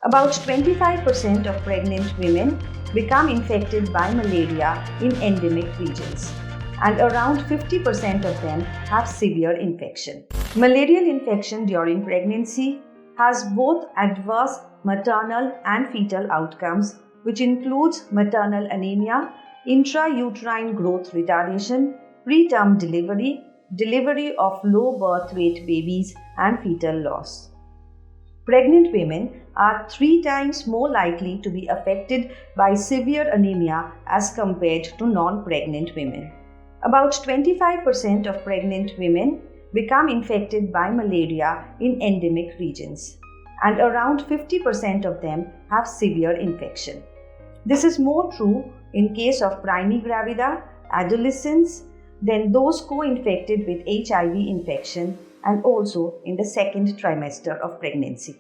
About 25% of pregnant women become infected by malaria in endemic regions, and around 50% of them have severe infection. Malarial infection during pregnancy has both adverse maternal and fetal outcomes, which includes maternal anemia, intrauterine growth retardation, preterm delivery, delivery of low birth weight babies, and fetal loss. Pregnant women are 3 times more likely to be affected by severe anemia as compared to non-pregnant women. About 25% of pregnant women become infected by malaria in endemic regions, and around 50% of them have severe infection. This is more true in case of primigravida, adolescents, than those co-infected with HIV infection, and also in the second trimester of pregnancy.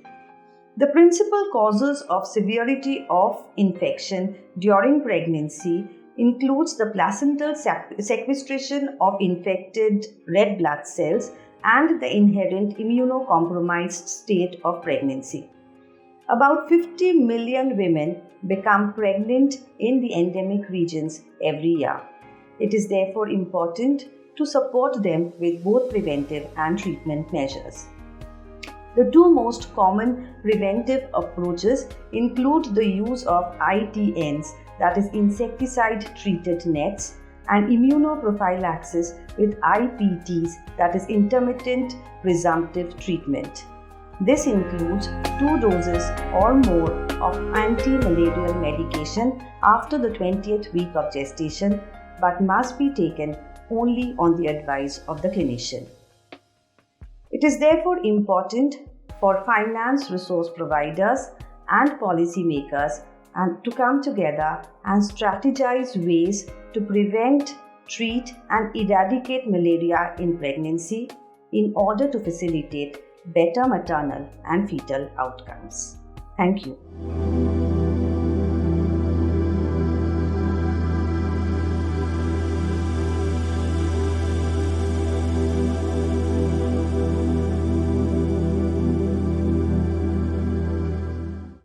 The principal causes of severity of infection during pregnancy includes the placental sequestration of infected red blood cells and the inherent immunocompromised state of pregnancy. About 50 million women become pregnant in the endemic regions every year. It is therefore important to support them with both preventive and treatment measures. The two most common preventive approaches include the use of ITNs, that is insecticide-treated nets, and immunoprophylaxis with IPTs, that is intermittent presumptive treatment. This includes 2 doses or more of anti-malarial medication after the 20th week of gestation, but must be taken only on the advice of the clinician. It is therefore important for finance resource providers and policymakers to come together and strategize ways to prevent, treat, and eradicate malaria in pregnancy in order to facilitate better maternal and fetal outcomes. Thank you.